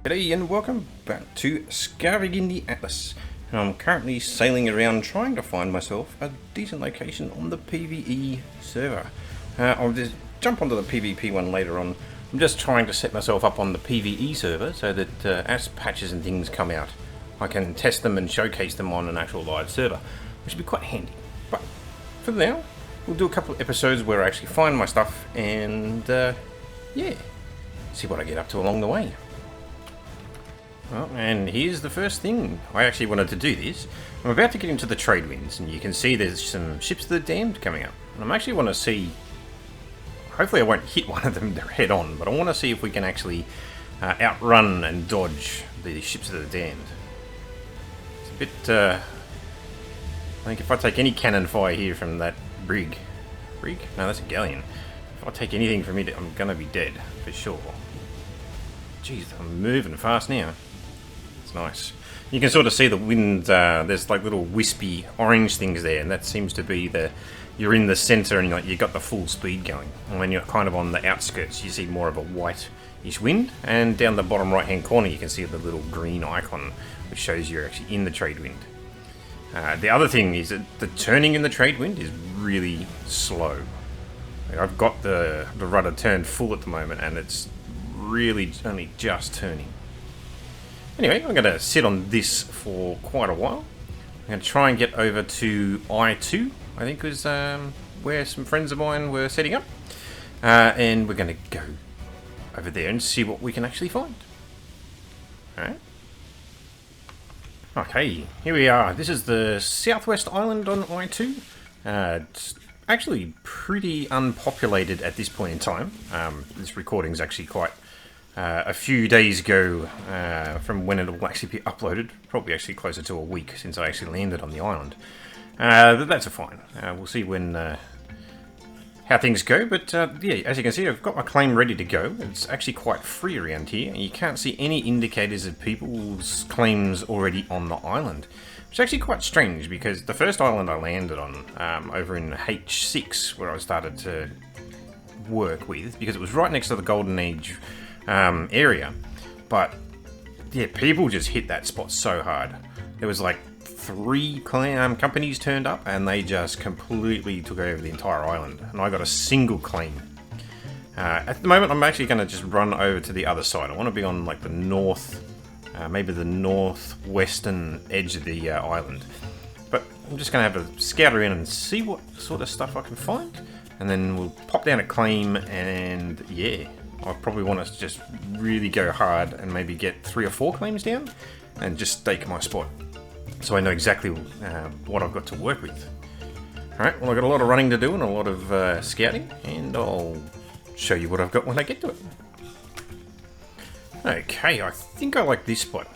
G'day and welcome back to Skarvig in the Atlas. And I'm currently sailing around trying to find myself a decent location on the PvE server. I'll just jump onto the PvP one later on. I'm just trying to set myself up on the PvE server so that as patches and things come out, I can test them and showcase them on an actual live server, which would be quite handy. But for now, we'll do a couple of episodes where I actually find my stuff and yeah, see what I get up to along the way. Well, and here's the first thing. I actually wanted to do this. I'm about to get into the trade winds, and you can see there's some ships of the damned coming up. And I actually want to see... Hopefully I won't hit one of them head on, but I want to see if we can actually outrun and dodge the ships of the damned. It's a bit... I think if I take any cannon fire here from that brig... Brig? No, that's a galleon. If I take anything from it, I'm going to be dead, for sure. Jeez, I'm moving fast now. Nice. You can sort of see the wind, there's like little wispy orange things there, and that seems to be you're in the center and you got the full speed going. And when you're kind of on the outskirts, you see more of a white-ish wind, and down the bottom right hand corner you can see the little green icon, which shows you're actually in the trade wind. The other thing is that the turning in the trade wind is really slow. I've got the rudder turned full at the moment, and it's really only just turning. Anyway, I'm going to sit on this for quite a while. I'm going to try and get over to I2, I think was where some friends of mine were setting up. And we're going to go over there and see what we can actually find. Alright. Okay, here we are. This is the southwest island on I2. It's actually pretty unpopulated at this point in time. This recording is actually quite... a few days ago from when it will actually be uploaded, probably actually closer to a week since I actually landed on the island. But that's fine. We'll see when how things go. But yeah, as you can see, I've got my claim ready to go. It's actually quite free around here, and you can't see any indicators of people's claims already on the island. It's actually quite strange because the first island I landed on, over in H6, where I started to work with, because it was right next to the Golden Age area, but yeah, people just hit that spot so hard. There was like 3 companies turned up, and they just completely took over the entire island, and I got a single claim. At the moment, I'm actually going to just run over to the other side. I want to be on like the north, maybe the northwestern edge of the island, but I'm just going to have a scout around and see what sort of stuff I can find, and then we'll pop down a claim, and yeah, I probably want to just really go hard and maybe get 3 or 4 claims down and just stake my spot so I know exactly what I've got to work with. Alright, well, I've got a lot of running to do and a lot of scouting, and I'll show you what I've got when I get to it. Okay, I think I like this spot.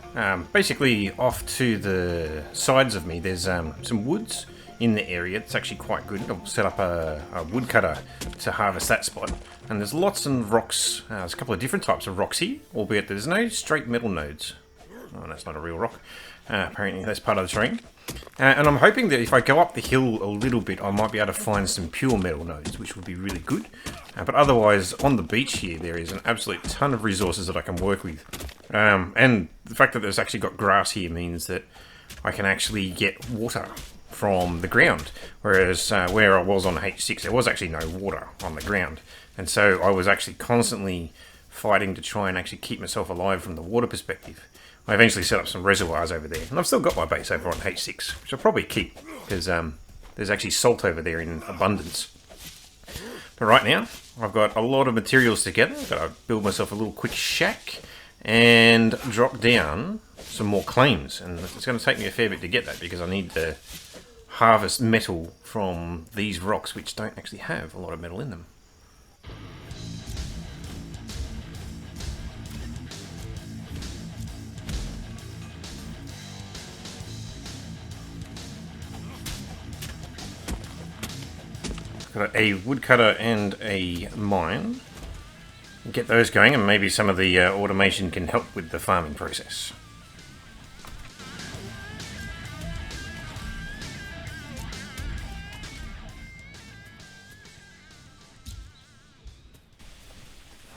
Basically, off to the sides of me, there's some woods in the area. It's actually quite good. I'll set up a woodcutter to harvest that spot. And there's lots of rocks. There's a couple of different types of rocks here, albeit there's no straight metal nodes. Oh, that's not a real rock. Apparently that's part of the terrain. And I'm hoping that if I go up the hill a little bit, I might be able to find some pure metal nodes, which would be really good. But otherwise, on the beach here, there is an absolute ton of resources that I can work with. And the fact that there's actually got grass here means that I can actually get water from the ground, whereas where I was on H6 there was actually no water on the ground, and so I was actually constantly fighting to try and actually keep myself alive from the water perspective. I eventually set up some reservoirs over there, and I've still got my base over on H6, which I'll probably keep because there's actually salt over there in abundance. But right now I've got a lot of materials together. I've got to build myself a little quick shack and drop down some more claims, and it's going to take me a fair bit to get that because I need to harvest metal from these rocks, which don't actually have a lot of metal in them. Got a woodcutter and a mine. Get those going, and maybe some of the automation can help with the farming process.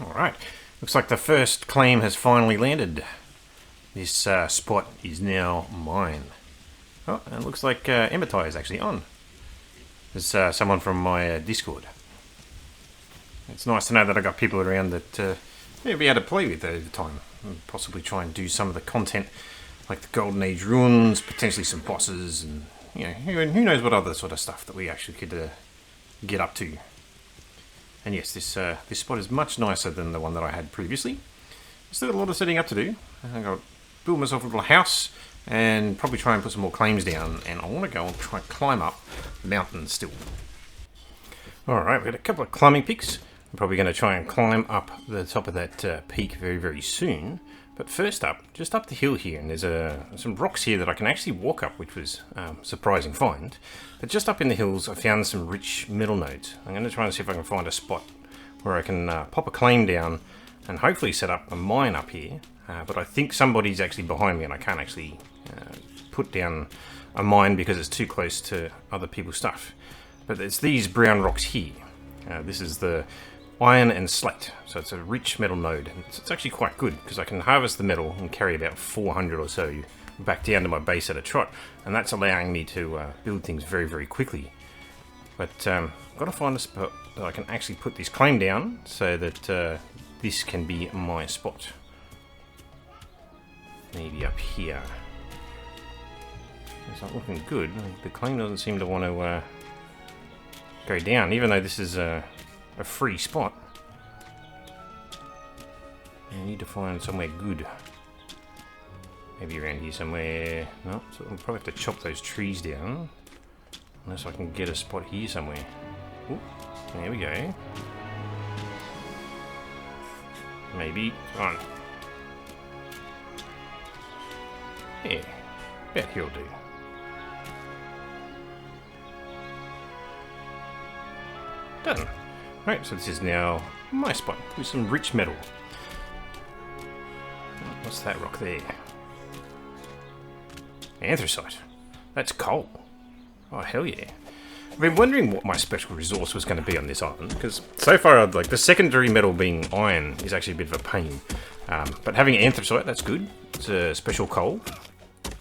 Alright, looks like the first claim has finally landed. This spot is now mine. Oh, and it looks like Emitai is actually on. There's someone from my Discord. It's nice to know that I got people around that you'll be able to play with over time. And possibly try and do some of the content, like the Golden Age ruins, potentially some bosses, and you know, who knows what other sort of stuff that we actually could get up to. And yes, this spot is much nicer than the one that I had previously. Still got a lot of setting up to do. I've got to build myself a little house and probably try and put some more claims down. And I want to go and try and climb up the mountain still. Alright, we've got a couple of climbing peaks. I'm probably going to try and climb up the top of that peak very, very soon. But first up, just up the hill here, and there's some rocks here that I can actually walk up, which was a surprising find. But just up in the hills, I found some rich metal nodes. I'm going to try and see if I can find a spot where I can pop a claim down and hopefully set up a mine up here. But I think somebody's actually behind me, and I can't actually put down a mine because it's too close to other people's stuff. But it's these brown rocks here. This is the iron and slate, so it's a rich metal node. And it's actually quite good because I can harvest the metal and carry about 400 or so back down to my base at a trot, and that's allowing me to build things very, very quickly. But I've got to find a spot that I can actually put this claim down so that this can be my spot. Maybe up here. It's not looking good. The claim doesn't seem to want to go down, even though this is a free spot. I need to find somewhere good. Maybe around here somewhere. No, so I'll probably have to chop those trees down. Unless I can get a spot here somewhere. Ooh, there we go. Maybe. Come on. Yeah, bet he'll do. Done. Right, so this is now my spot with some rich metal. What's that rock there? Anthracite. That's coal. Oh, hell yeah. I've been wondering what my special resource was going to be on this island, because so far, like, the secondary metal being iron is actually a bit of a pain. But having anthracite, that's good. It's a special coal.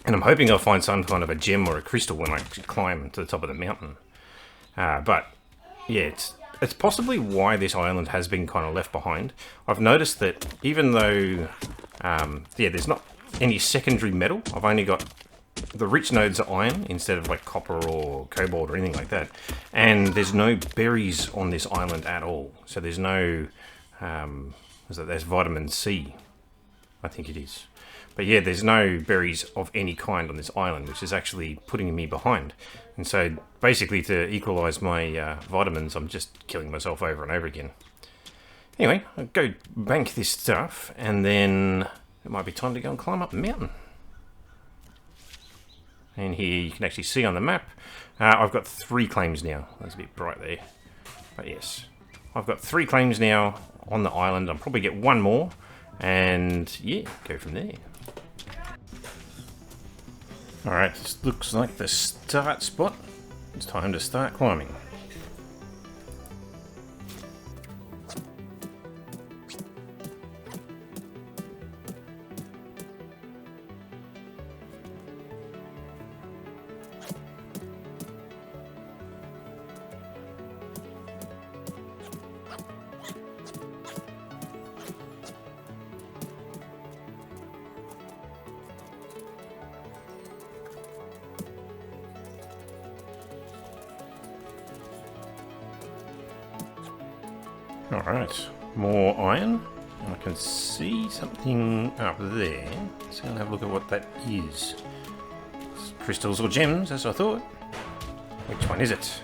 And I'm hoping I'll find some kind of a gem or a crystal when I climb to the top of the mountain. But, yeah, it's possibly why this island has been kind of left behind. I've noticed that even though, there's not any secondary metal, I've only got the rich nodes are iron instead of like copper or cobalt or anything like that. And there's no berries on this island at all. So there's no, there's vitamin C, I think it is. But yeah, there's no berries of any kind on this island, which is actually putting me behind. And so basically to equalise my vitamins, I'm just killing myself over and over again. Anyway, I'll go bank this stuff, and then it might be time to go and climb up the mountain. And here you can actually see on the map, I've got 3 claims now. That's a bit bright there. But yes, I've got 3 claims now on the island. I'll probably get 1 more, and yeah, go from there. Alright, this looks like the start spot. It's time to start climbing. Alright, more iron. I can see something up there. So I'll have a look at what that is. It's crystals or gems, as I thought. Which one is it?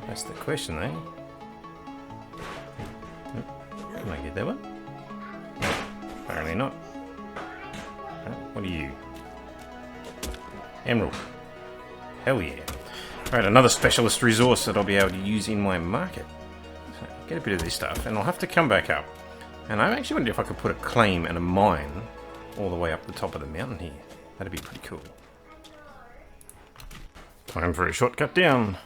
That's the question, eh? Can I get that one? No, apparently not. What are you? Emerald. Hell yeah. Alright, another specialist resource that I'll be able to use in my market. So get a bit of this stuff, and I'll have to come back up. And I actually wonder if I could put a claim and a mine all the way up the top of the mountain here. That'd be pretty cool. Time for a shortcut down.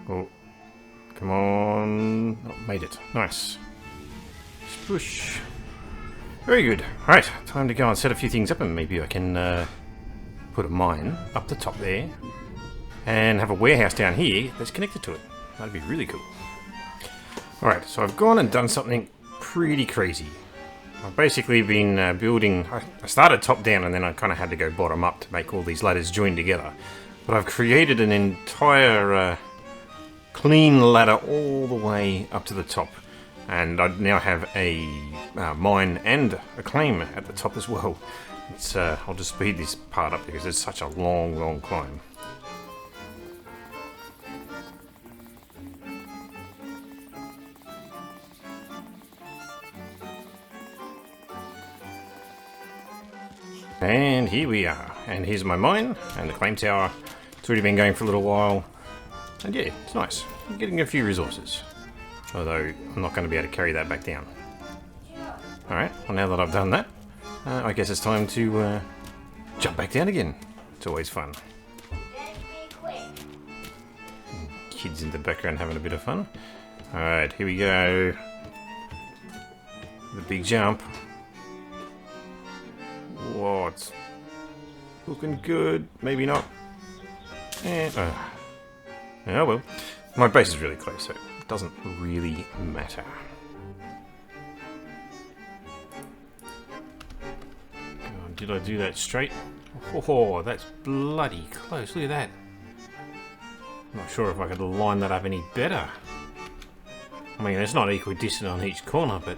Oh, come on. Oh, made it. Nice. Spush. Very good. Alright, time to go and set a few things up, and maybe I can put a mine up the top there and have a warehouse down here that's connected to it. That'd be really cool. Alright, so I've gone and done something pretty crazy. I've basically been building... I started top down and then I kind of had to go bottom up to make all these ladders join together. But I've created an entire clean ladder all the way up to the top. And I now have a mine and a claim at the top as well. It's, I'll just speed this part up because it's such a long climb. And here we are. And here's my mine and the claim tower. It's already been going for a little while. And yeah, it's nice. I'm getting a few resources. Although, I'm not going to be able to carry that back down. Alright, well now that I've done that, I guess it's time to jump back down again. It's always fun. Kids in the background having a bit of fun. Alright, here we go. The big jump. Whoa, it's looking good. Maybe not. Oh well. My base is really close, so it doesn't really matter. Oh, did I do that straight? Oh, that's bloody close. Look at that. I'm not sure if I could line that up any better. I mean, it's not equidistant on each corner, but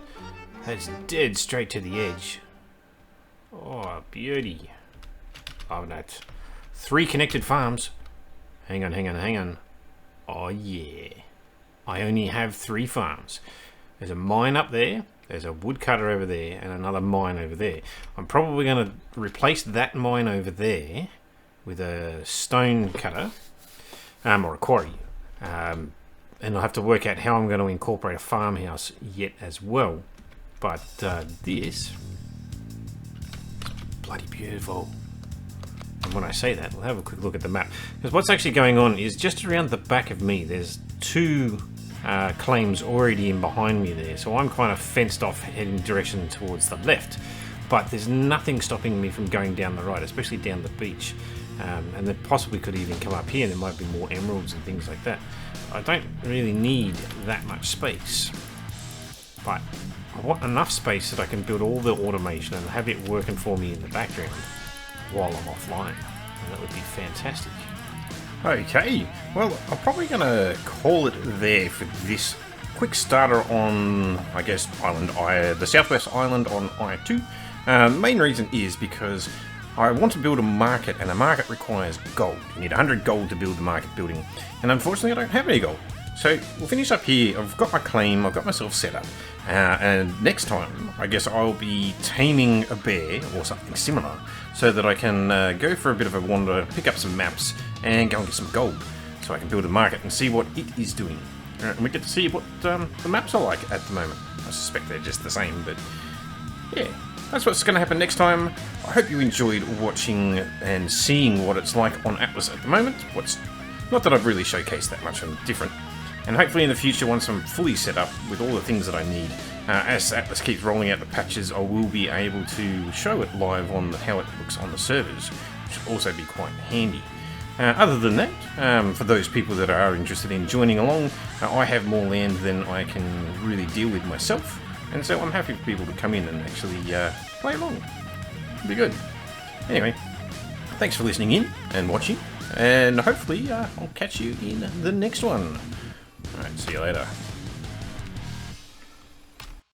that's dead straight to the edge. Oh, beauty. Love that. 3 connected farms. Hang on. Oh, yeah. I only have 3 farms. There's a mine up there, there's a woodcutter over there, and another mine over there. I'm probably going to replace that mine over there with a stone cutter, or a quarry. And I'll have to work out how I'm going to incorporate a farmhouse yet as well. But this... bloody beautiful. And when I say that, we'll have a quick look at the map. Because what's actually going on is just around the back of me, there's 2 claims already in behind me there. So I'm kind of fenced off heading direction towards the left. But there's nothing stopping me from going down the right, especially down the beach. And there possibly could even come up here, and there might be more emeralds and things like that. I don't really need that much space. But I want enough space that I can build all the automation and have it working for me in the background while I'm offline. And that would be fantastic. Okay, well, I'm probably going to call it there for this quick starter on, I guess, the Southwest Island on I2. Main reason is because I want to build a market, and a market requires gold. You need 100 gold to build the market building, and unfortunately I don't have any gold. So we'll finish up here. I've got my claim, I've got myself set up, and next time I guess I'll be taming a bear or something similar so that I can go for a bit of a wander, pick up some maps and go and get some gold so I can build a market and see what it is doing. And we get to see what the maps are like at the moment. I suspect they're just the same, but yeah, that's what's going to happen next time. I hope you enjoyed watching and seeing what it's like on Atlas at the moment. Not that I've really showcased that much on different. And hopefully in the future, once I'm fully set up with all the things that I need, as Atlas keeps rolling out the patches, I will be able to show it live on how it looks on the servers, which will also be quite handy. Other than that, for those people that are interested in joining along, I have more land than I can really deal with myself, and so I'm happy for people to come in and actually play along. It'll be good. Anyway, thanks for listening in and watching, and hopefully I'll catch you in the next one. Alright, see you later.